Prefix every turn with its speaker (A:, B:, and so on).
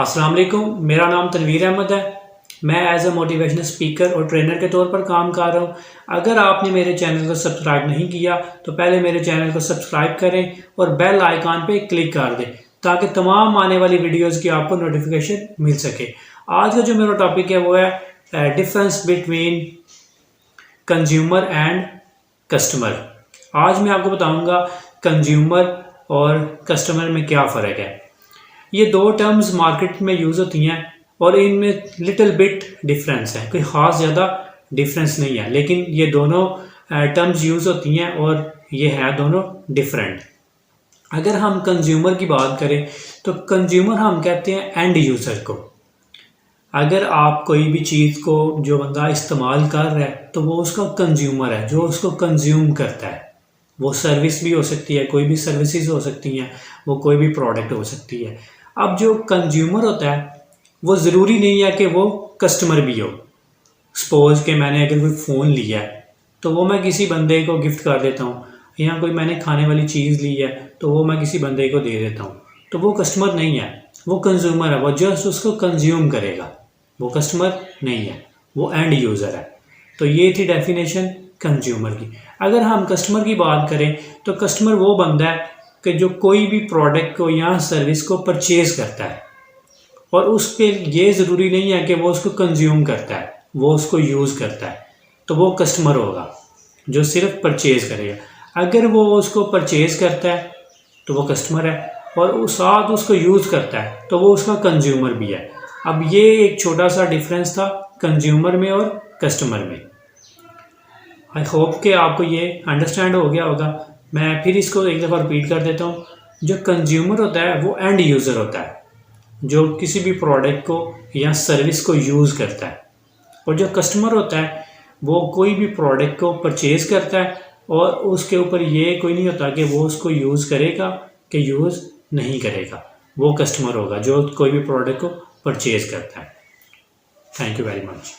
A: अस्सलाम वालेकुम, मेरा नाम तनवीर अहमद है। मैं एज अ मोटिवेशनल स्पीकर और ट्रेनर के तौर पर काम कर रहा हूँ। अगर आपने मेरे चैनल को सब्सक्राइब नहीं किया तो पहले मेरे चैनल को सब्सक्राइब करें और बेल आइकन पे क्लिक कर दें ताकि तमाम आने वाली वीडियोस की आपको नोटिफिकेशन मिल सके। आज का जो मेरा टॉपिक है वो है difference between consumer and customer. आज मैं आपको बताऊँगा कंज्यूमर और कस्टमर में क्या फ़र्क है। ये दो टर्म्स मार्केट में यूज़ होती हैं और इनमें लिटिल बिट डिफरेंस है, कोई ख़ास ज़्यादा डिफरेंस नहीं है, लेकिन ये दोनों टर्म्स यूज़ होती हैं और ये है दोनों डिफरेंट। अगर हम कंज्यूमर की बात करें तो कंज्यूमर हम कहते हैं एंड यूज़र को। अगर आप कोई भी चीज़ को जो बंदा इस्तेमाल कर रहा है तो वो उसका कंज्यूमर है, जो उसको कंज्यूम करता है। वो सर्विस भी हो सकती है, कोई भी सर्विसेज हो सकती हैं, वो कोई भी प्रोडक्ट हो सकती है। अब जो कंज्यूमर होता है वो ज़रूरी नहीं है कि वो कस्टमर भी हो। सपोज कि मैंने अगर कोई फ़ोन लिया है तो वो मैं किसी बंदे को गिफ्ट कर देता हूँ, या कोई मैंने खाने वाली चीज़ ली है तो वो मैं किसी बंदे को दे देता हूँ, तो वो कस्टमर नहीं है, वो कंज्यूमर है। वो जस्ट उसको कंज्यूम करेगा, वो कस्टमर नहीं है, वो एंड यूज़र है। तो ये थी डेफिनेशन कंज्यूमर की। अगर हम कस्टमर की बात करें तो कस्टमर वो बंदा है कि जो कोई भी प्रोडक्ट को या सर्विस को परचेज़ करता है और उस पर ये ज़रूरी नहीं है कि वो उसको कंज्यूम करता है, वो उसको यूज़ करता है, तो वो कस्टमर होगा जो सिर्फ परचेज़ करेगा। अगर वो उसको परचेज़ करता है तो वो कस्टमर है, और साथ उसको यूज़ करता है तो वो उसका कंज्यूमर भी है। अब ये एक छोटा सा डिफरेंस था कंज्यूमर में और कस्टमर में। आई होप कि आपको ये अंडरस्टैंड हो गया होगा। मैं फिर इसको एक दफ़ा रिपीट कर देता हूँ। जो कंज्यूमर होता है वो एंड यूज़र होता है, जो किसी भी प्रोडक्ट को या सर्विस को यूज़ करता है, और जो कस्टमर होता है वो कोई भी प्रोडक्ट को परचेज़ करता है और उसके ऊपर ये कोई नहीं होता कि वो उसको यूज़ करेगा कि यूज़ नहीं करेगा। वो कस्टमर होगा जो कोई भी प्रोडक्ट को परचेज़ करता है। Thank you very much.